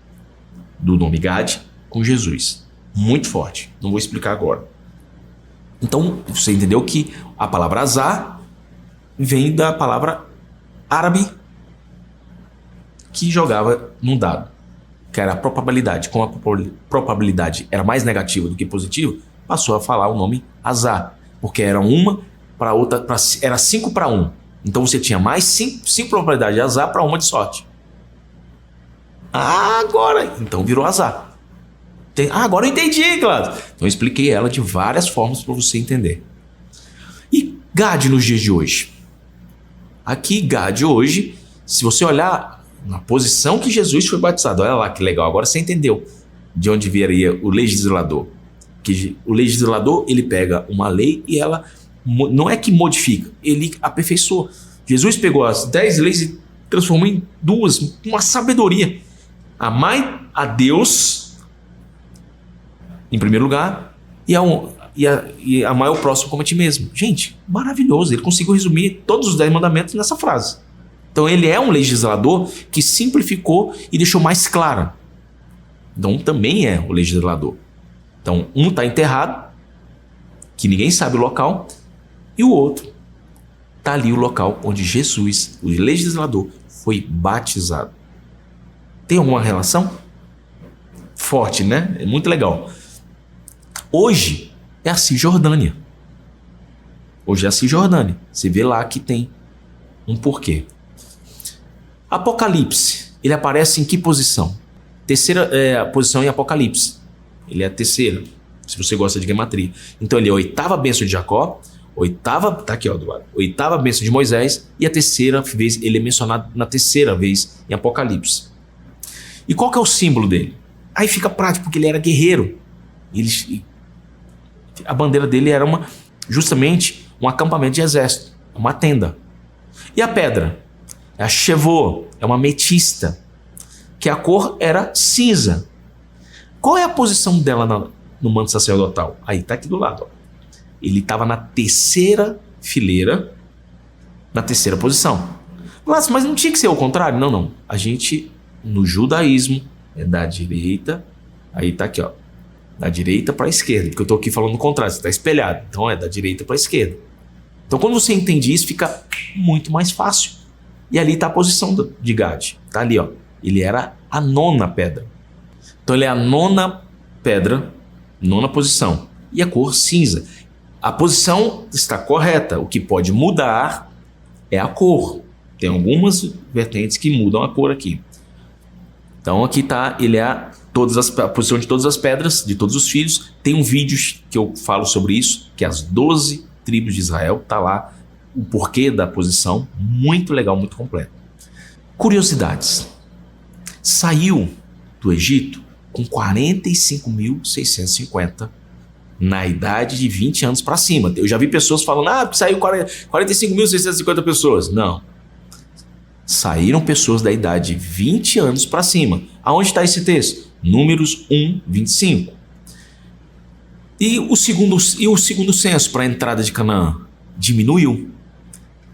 do nome Gad com Jesus. Muito forte. Não vou explicar agora. Então, você entendeu que a palavra azar vem da palavra árabe que jogava num dado, que era a probabilidade. Como a probabilidade era mais negativa do que positiva, passou a falar o nome azar, porque era uma para outra, era 5 para 1. Então você tinha mais 5 probabilidades de azar para uma de sorte. Agora, então virou azar. Agora eu entendi, claro. Então eu expliquei ela de várias formas para você entender. E Gad nos dias de hoje? Aqui, Gad hoje, se você olhar na posição que Jesus foi batizado, olha lá que legal, agora você entendeu de onde viria o legislador. Que o legislador, ele pega uma lei e ela não é que modifica, ele aperfeiçoa. Jesus pegou as 10 leis e transformou em 2, uma sabedoria. Amai a Deus em primeiro lugar e amar o próximo como a ti mesmo. Gente, maravilhoso. Ele conseguiu resumir todos os 10 mandamentos nessa frase. Então ele é um legislador que simplificou e deixou mais claro. Então também é o legislador. Então um está enterrado, que ninguém sabe o local, e o outro está ali o local onde Jesus, o legislador, foi batizado. Tem alguma relação? Forte, né? É muito legal. Hoje é a Cisjordânia. Hoje é a Cisjordânia. Você vê lá que tem um porquê. Apocalipse, ele aparece em que posição? Terceira posição em Apocalipse. Ele é a terceira. se você gosta de gematria. Então ele é a 8ª bênção de Jacó, 8ª, tá aqui ó, do lado, 8ª bênção de Moisés, e a 3ª vez, ele é mencionado na 3ª vez em Apocalipse. E qual que é o símbolo dele? Aí fica prático, porque ele era guerreiro. A bandeira dele era justamente um acampamento de exército, uma tenda. E a pedra? É a chevô, é uma ametista, que a cor era cinza. Qual é a posição dela no manto sacerdotal? Aí, tá aqui do lado. Ó. Ele estava na 3ª fileira, na 3ª posição. Mas não tinha que ser o contrário? Não. A gente, no judaísmo, é da direita, aí tá aqui, ó, da direita para a esquerda, porque eu tô aqui falando o contrário, você tá espelhado, então é da direita para a esquerda. Então quando você entende isso, fica muito mais fácil. E ali tá a posição de Gad, tá ali, ó, ele era a 9ª pedra. Então ele é a 9ª pedra, 9ª posição, e a cor cinza. A posição está correta, o que pode mudar é a cor. Tem algumas vertentes que mudam a cor aqui. Então aqui tá, ele é a posição de todas as pedras, de todos os filhos. Tem um vídeo que eu falo sobre isso, que é as 12 tribos de Israel, tá lá o porquê da posição, muito legal, muito completo. Curiosidades. Saiu do Egito com 45.650 na idade de 20 anos para cima. Eu já vi pessoas falando, saiu 45.650 pessoas. Não. Saíram pessoas da idade de 20 anos para cima. Aonde está esse texto? Números 1, 25. E o segundo censo para a entrada de Canaã diminuiu.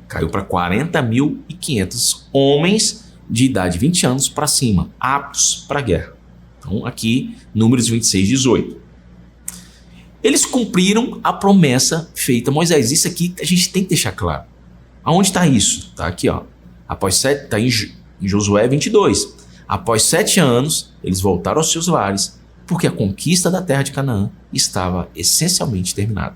Caiu para 40.500 homens de idade de 20 anos para cima, aptos para a guerra. Então aqui, Números 26, 18. Eles cumpriram a promessa feita a Moisés. Isso aqui a gente tem que deixar claro. Aonde está isso? Está aqui, ó. Está em Josué 22. Após 7 anos, eles voltaram aos seus lares, porque a conquista da terra de Canaã estava essencialmente terminada.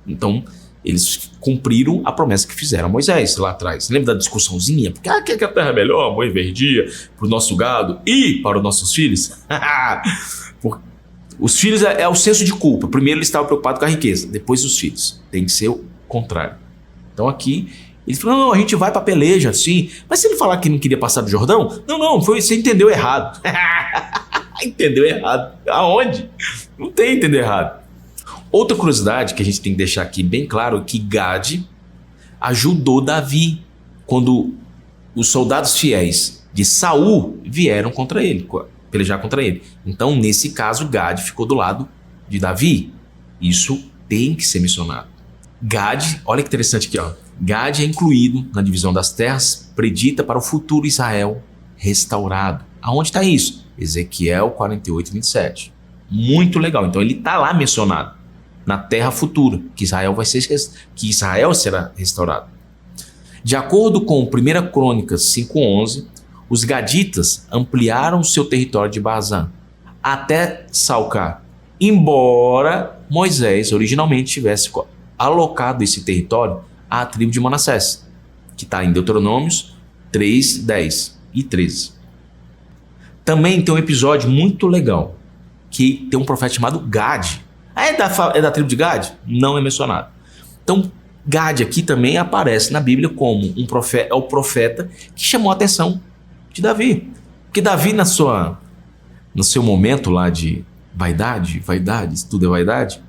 Então, eles cumpriram a promessa que fizeram a Moisés lá atrás. Lembra da discussãozinha? Porque quer que a terra é melhor, boi verdia, para o nosso gado e para os nossos filhos? Os filhos é o senso de culpa. Primeiro ele estava preocupado com a riqueza, depois os filhos. Tem que ser o contrário. Então aqui, ele falou, não, a gente vai para peleja, sim. Mas se ele falar que não queria passar do Jordão, você entendeu errado. Entendeu errado. Aonde? Não tem entender errado. Outra curiosidade que a gente tem que deixar aqui bem claro é que Gad ajudou Davi quando os soldados fiéis de Saul vieram contra ele, pelejar contra ele. Então, nesse caso, Gad ficou do lado de Davi. Isso tem que ser mencionado. Gad, olha que interessante aqui, ó. Gad é incluído na divisão das terras predita para o futuro Israel restaurado. Aonde está isso? Ezequiel 48, 27. Muito legal. Então ele está lá mencionado na terra futura, que Israel será restaurado. De acordo com 1 Crônicas 5:11, os gaditas ampliaram seu território de Bazã até Salcar, embora Moisés originalmente tivesse alocado esse território à tribo de Manassés, que está em Deuteronômios 3, 10 e 13. Também tem um episódio muito legal, que tem um profeta chamado Gad. É da tribo de Gad? Não é mencionado. Então, Gad aqui também aparece na Bíblia como é o profeta que chamou a atenção de Davi. Porque Davi, no seu momento lá de vaidade, tudo é vaidade,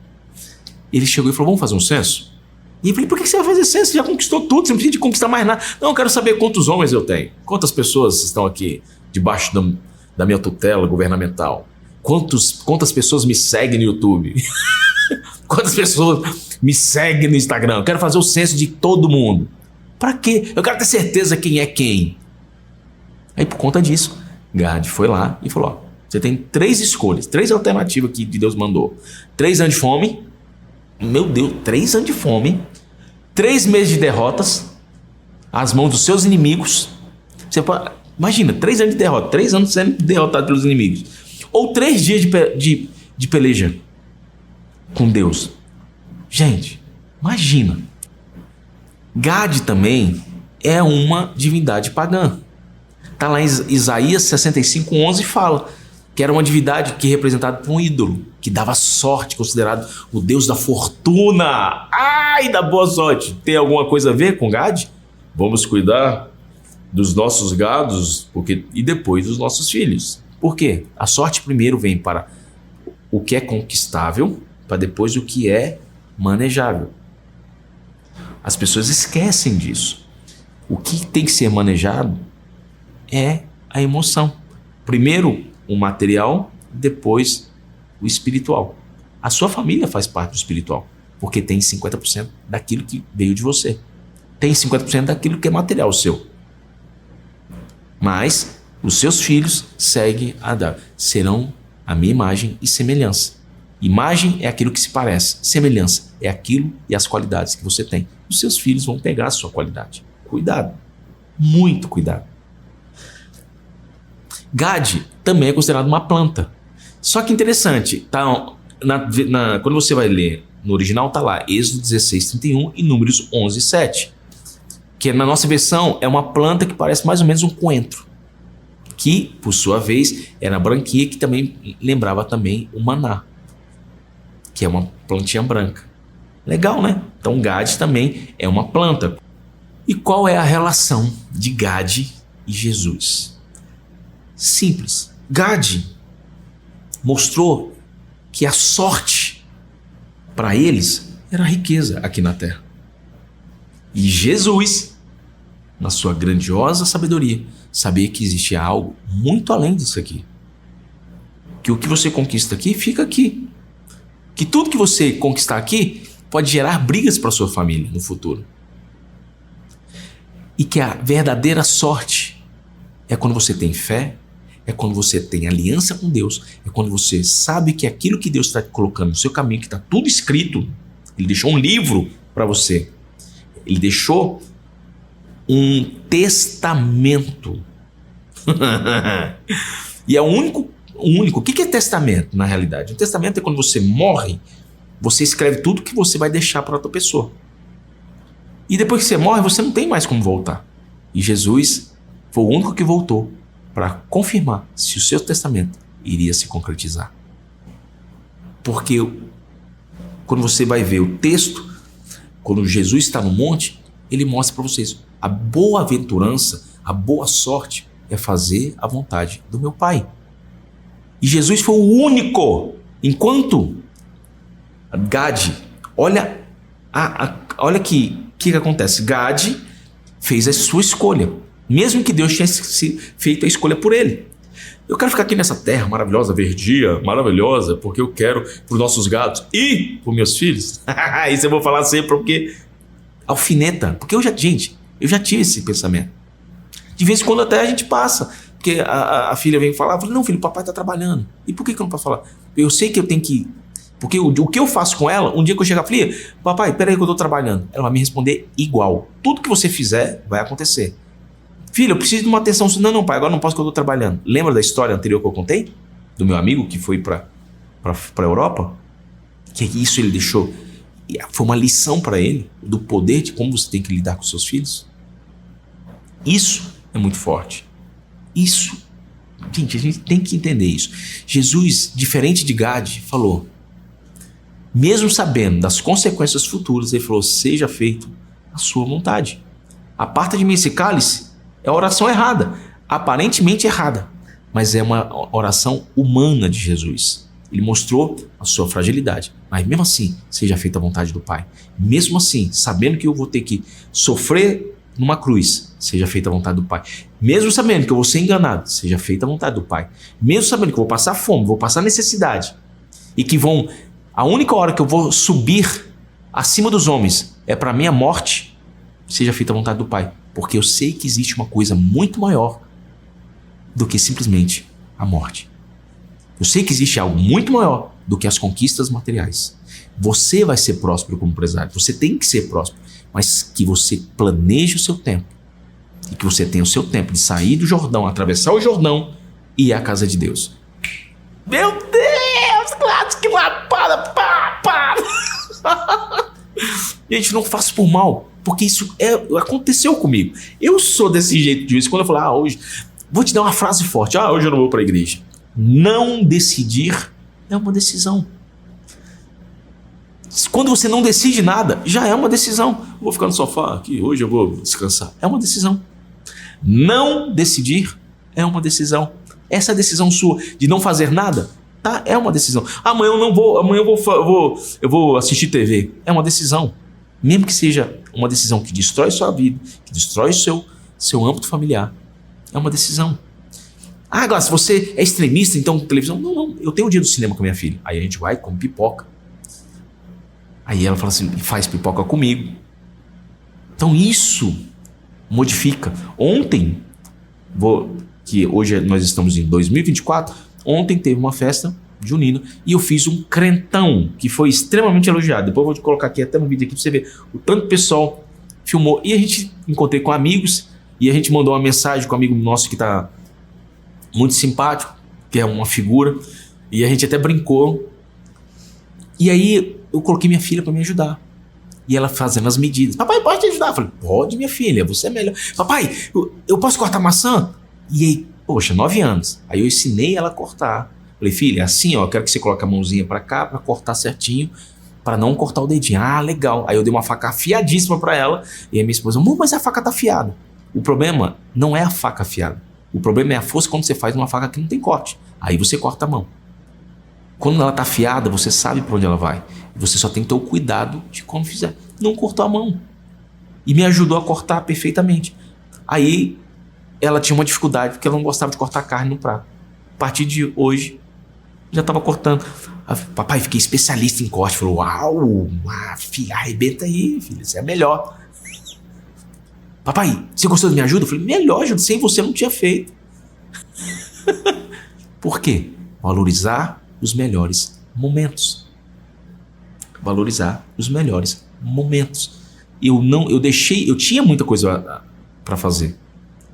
ele chegou e falou, vamos fazer um censo? E eu falei, por que você vai fazer censo? Você já conquistou tudo, você não precisa de conquistar mais nada. Não, eu quero saber quantos homens eu tenho. Quantas pessoas estão aqui debaixo da minha tutela governamental? Quantas pessoas me seguem no YouTube? Quantas pessoas me seguem no Instagram? Eu quero fazer o censo de todo mundo. Para quê? Eu quero ter certeza quem é quem. Aí por conta disso, Gad foi lá e falou, você tem 3 escolhas, 3 alternativas que Deus mandou. 3 anos de fome, meu Deus, 3 anos de fome, 3 meses de derrotas, às mãos dos seus inimigos. Imagina, 3 anos de derrota, 3 anos sendo derrotado pelos inimigos. Ou 3 dias de peleja com Deus. Gente, imagina. Gad também é uma divindade pagã. Está lá em Isaías 65:11 fala que era uma divindade que representada por um ídolo, que dava sorte, considerado o deus da fortuna. Ai, da boa sorte. Tem alguma coisa a ver com Gad? Vamos cuidar dos nossos gados e depois dos nossos filhos. Por quê? A sorte primeiro vem para o que é conquistável, para depois o que é manejável. As pessoas esquecem disso. O que tem que ser manejado é a emoção. Primeiro o material, depois o espiritual. A sua família faz parte do espiritual, porque tem 50% daquilo que veio de você. Tem 50% daquilo que é material seu. Mas os seus filhos serão a minha imagem e semelhança. Imagem é aquilo que se parece, semelhança é aquilo e as qualidades que você tem. Os seus filhos vão pegar a sua qualidade. Cuidado, muito cuidado. Gad também é considerado uma planta. Só que interessante, tá, quando você vai ler no original, tá lá Êxodo 16:31 e Números 11:7. Que na nossa versão é uma planta que parece mais ou menos um coentro, que por sua vez era branquinha, que também lembrava também o maná, que é uma plantinha branca. Legal, né? Então Gad também é uma planta. E qual é a relação de Gad e Jesus? Simples. Gad mostrou que a sorte para eles era a riqueza aqui na terra. E Jesus, na sua grandiosa sabedoria, sabia que existia algo muito além disso aqui. Que o que você conquista aqui, fica aqui. Que tudo que você conquistar aqui pode gerar brigas para sua família no futuro. E que a verdadeira sorte é quando você tem fé, é quando você tem aliança com Deus, é quando você sabe que aquilo que Deus está colocando no seu caminho, que está tudo escrito, Ele deixou um livro para você. Ele deixou um testamento. E é o único. O que é testamento, na realidade? Um testamento é quando você morre, você escreve tudo que você vai deixar para outra pessoa. E depois que você morre, você não tem mais como voltar. E Jesus foi o único que voltou para confirmar se o seu testamento iria se concretizar. Porque quando você vai ver o texto, quando Jesus está no monte, ele mostra para vocês: a boa-aventurança, a boa sorte é fazer a vontade do meu Pai. E Jesus foi o único. Enquanto Gad, olha que acontece. Gad fez a sua escolha, mesmo que Deus tinha feito a escolha por ele. Eu quero ficar aqui nessa terra maravilhosa, verdia, maravilhosa, porque eu quero para os nossos gatos e para os meus filhos. Isso eu vou falar sempre, porque alfineta. Porque eu já tive esse pensamento. De vez em quando até a gente passa, porque a filha vem falar, eu falo: não, filho, o papai está trabalhando. E por que eu não posso falar? Eu sei que eu tenho que... Porque o que eu faço com ela, um dia que eu chegar, filha, papai, peraí que eu estou trabalhando. Ela vai me responder igual. Tudo que você fizer vai acontecer. Filha, eu preciso de uma atenção. Não, pai, agora não posso, que eu estou trabalhando. Lembra da história anterior que eu contei? Do meu amigo que foi para a Europa? Que isso ele deixou. Foi uma lição para ele do poder de como você tem que lidar com seus filhos. Isso é muito forte. Isso, gente, a gente tem que entender isso. Jesus, diferente de Gad, falou, mesmo sabendo das consequências futuras, ele falou: seja feito a sua vontade. Aparta de mim esse cálice. É a oração errada, aparentemente errada, mas é uma oração humana de Jesus. Ele mostrou a sua fragilidade, mas mesmo assim, seja feita a vontade do Pai. Mesmo assim, sabendo que eu vou ter que sofrer numa cruz, seja feita a vontade do Pai. Mesmo sabendo que eu vou ser enganado, seja feita a vontade do Pai. Mesmo sabendo que eu vou passar fome, vou passar necessidade, e que a única hora que eu vou subir acima dos homens é para a minha morte, seja feita a vontade do Pai. Porque eu sei que existe uma coisa muito maior do que simplesmente a morte. Eu sei que existe algo muito maior do que as conquistas materiais. Você vai ser próspero como empresário. Você tem que ser próspero. Mas que você planeje o seu tempo. E que você tenha o seu tempo de sair do Jordão, atravessar o Jordão e ir à casa de Deus. Meu Deus! Que lapada! Pá! Gente, não faço por mal. Porque isso aconteceu comigo. Eu sou desse jeito de vez. Quando eu falo: hoje... Vou te dar uma frase forte. Hoje eu não vou para a igreja. Não decidir é uma decisão. Quando você não decide nada, já é uma decisão. Vou ficar no sofá aqui, hoje eu vou descansar. É uma decisão. Não decidir é uma decisão. Essa decisão sua de não fazer nada, tá? É uma decisão. Amanhã eu não vou, amanhã eu vou assistir TV. É uma decisão. Mesmo que seja uma decisão que destrói sua vida, que destrói o seu âmbito familiar. É uma decisão. Ah, agora, se você é extremista, então televisão... Não. Eu tenho o dia do cinema com a minha filha. Aí a gente vai, come pipoca. Aí ela fala assim, faz pipoca comigo. Então isso modifica. Ontem, que hoje nós estamos em 2024, ontem teve uma festa junina e eu fiz um crentão que foi extremamente elogiado. Depois eu vou te colocar aqui até no vídeo aqui pra você ver o tanto pessoal filmou. E a gente encontrei com amigos e a gente mandou uma mensagem com um amigo nosso que tá muito simpático, que é uma figura, e a gente até brincou. E aí eu coloquei minha filha para me ajudar. E ela fazendo as medidas. Papai, pode te ajudar? Eu falei, pode, minha filha, você é melhor. Papai, eu posso cortar maçã? E aí, poxa, 9 anos. Aí eu ensinei ela a cortar. Falei, filha, assim, ó, eu quero que você coloque a mãozinha para cá para cortar certinho, para não cortar o dedinho. Ah, legal. Aí eu dei uma faca afiadíssima para ela. E a minha esposa, amor, mas a faca tá afiada. O problema não é a faca afiada. O problema é a força quando você faz uma faca que não tem corte. Aí você corta a mão. Quando ela tá afiada, você sabe para onde ela vai. Você só tem que ter o cuidado de como fizer. Não cortou a mão. E me ajudou a cortar perfeitamente. Aí ela tinha uma dificuldade porque ela não gostava de cortar carne no prato. A partir de hoje, já estava cortando. Papai, fiquei especialista em corte. Falou, uau, filha, arrebenta aí, filha, você é melhor. Papai, você gostou da minha ajuda? Eu falei, melhor ajuda, sem você eu não tinha feito. Por quê? Valorizar os melhores momentos. Valorizar os melhores momentos. Eu tinha muita coisa para fazer.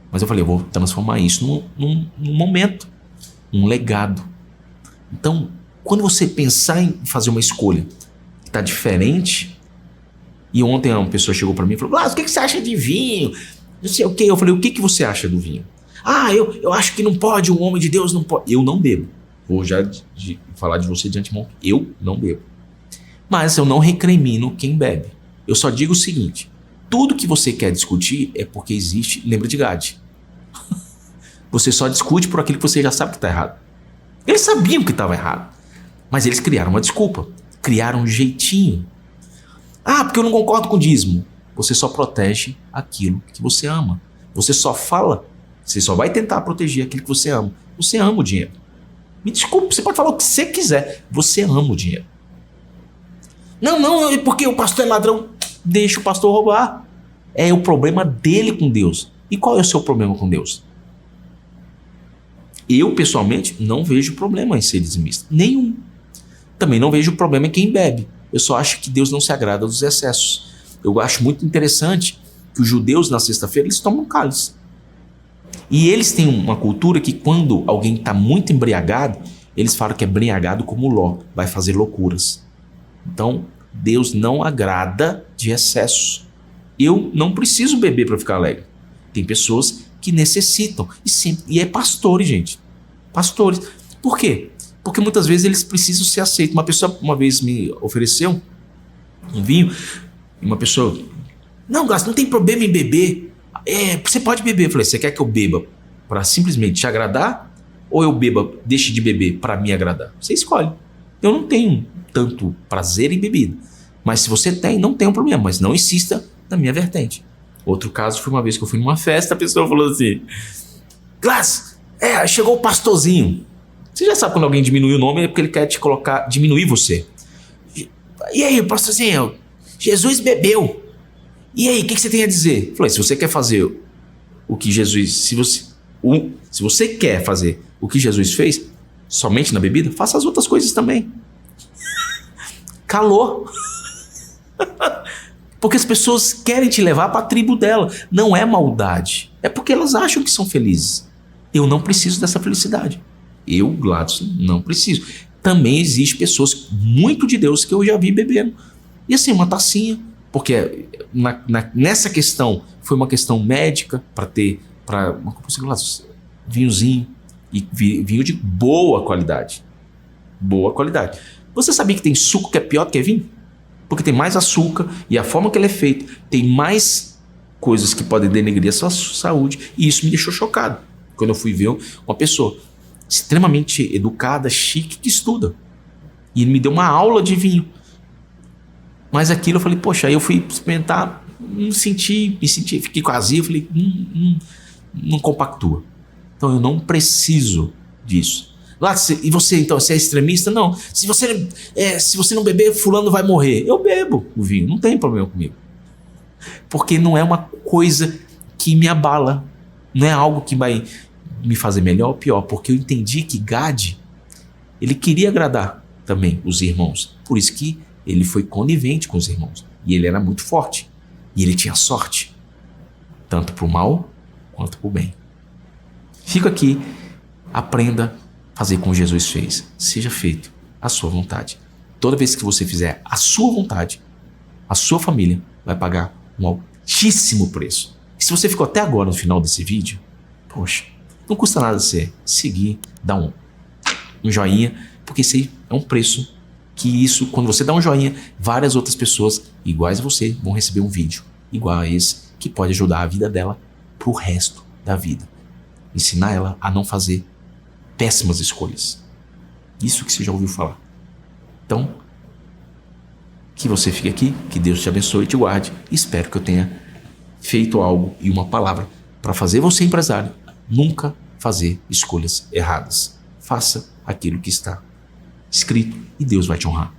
Mas eu falei, eu vou transformar isso num momento, um legado. Então, quando você pensar em fazer uma escolha que está diferente... E ontem uma pessoa chegou para mim e falou, o que você acha de vinho? Não sei o quê. Eu falei, o que você acha do vinho? Ah, eu acho que não pode, um homem de Deus não pode. Eu não bebo. Vou já falar de você de antemão. Eu não bebo. Mas eu não recrimino quem bebe. Eu só digo o seguinte, tudo que você quer discutir é porque existe, lembra de Gade. Você só discute por aquilo que você já sabe que está errado. Eles sabiam que estava errado. Mas eles criaram uma desculpa. Criaram um jeitinho. Ah, porque eu não concordo com o dízimo. Você só protege aquilo que você ama. Você só fala, você só vai tentar proteger aquilo que você ama. Você ama o dinheiro. Me desculpe, você pode falar o que você quiser. Você ama o dinheiro. Não, porque o pastor é ladrão. Deixa o pastor roubar. É o problema dele com Deus. E qual é o seu problema com Deus? Eu, pessoalmente, não vejo problema em ser dizimista. Nenhum. Também não vejo problema em quem bebe. Eu só acho que Deus não se agrada dos excessos. Eu acho muito interessante que os judeus, na sexta-feira, eles tomam cálice. E eles têm uma cultura que quando alguém está muito embriagado, eles falam que é embriagado como Ló, vai fazer loucuras. Então, Deus não agrada de excessos. Eu não preciso beber para ficar alegre. Tem pessoas que necessitam. E é pastores, gente. Pastores. Por quê? Porque muitas vezes eles precisam ser aceitos. Uma pessoa uma vez me ofereceu um vinho, e uma pessoa, não, Glácio, não tem problema em beber. Você pode beber. Eu falei, você quer que eu beba para simplesmente te agradar? Ou eu deixe de beber para me agradar? Você escolhe. Eu não tenho tanto prazer em bebida. Mas se você tem, não tem um problema. Mas não insista na minha vertente. Outro caso foi uma vez que eu fui numa festa, a pessoa falou assim, Glácio, chegou o pastorzinho. Você já sabe quando alguém diminui o nome é porque ele quer te colocar, diminuir você. E aí, pastorzinho, Jesus bebeu. E aí, o que você tem a dizer? Eu falei, se você quer fazer o que Jesus... Se você quer fazer o que Jesus fez, somente na bebida, faça as outras coisas também. Calou. Porque as pessoas querem te levar para a tribo dela. Não é maldade. É porque elas acham que são felizes. Eu não preciso dessa felicidade. Eu, Gladson, não preciso. Também existe pessoas muito de Deus que eu já vi bebendo. E assim, uma tacinha. Porque nessa questão foi uma questão médica para ter, vinhozinho. E vinho de boa qualidade. Boa qualidade. Você sabia que tem suco que é pior do que vinho? Porque tem mais açúcar e a forma que ele é feito tem mais coisas que podem denegrir a sua saúde. E isso me deixou chocado. Quando eu fui ver uma pessoa extremamente educada, chique, que estuda. E ele me deu uma aula de vinho. Mas aquilo eu falei, poxa, aí eu fui experimentar, me senti, fiquei quase, eu falei, não compactua. Então eu não preciso disso. E você, então, você é extremista? Não. Se você não beber, fulano vai morrer. Eu bebo o vinho, não tem problema comigo. Porque não é uma coisa que me abala. Não é algo que vai me fazer melhor ou pior. Porque eu entendi que Gad, ele queria agradar também os irmãos. Por isso que ele foi conivente com os irmãos. E ele era muito forte. E ele tinha sorte. Tanto para o mal, quanto para o bem. Fica aqui, aprenda a fazer como Jesus fez. Seja feito a sua vontade. Toda vez que você fizer a sua vontade, a sua família vai pagar um altíssimo preço. E se você ficou até agora no final desse vídeo, poxa, não custa nada você seguir, dar um joinha, porque esse aí é um preço que isso, quando você dá um joinha, várias outras pessoas iguais a você vão receber um vídeo igual a esse, que pode ajudar a vida dela pro resto da vida. Ensinar ela a não fazer péssimas escolhas. Isso que você já ouviu falar. Então, que você fique aqui, que Deus te abençoe e te guarde. Espero que eu tenha feito algo e uma palavra para fazer você, empresário, nunca fazer escolhas erradas. Faça aquilo que está escrito e Deus vai te honrar.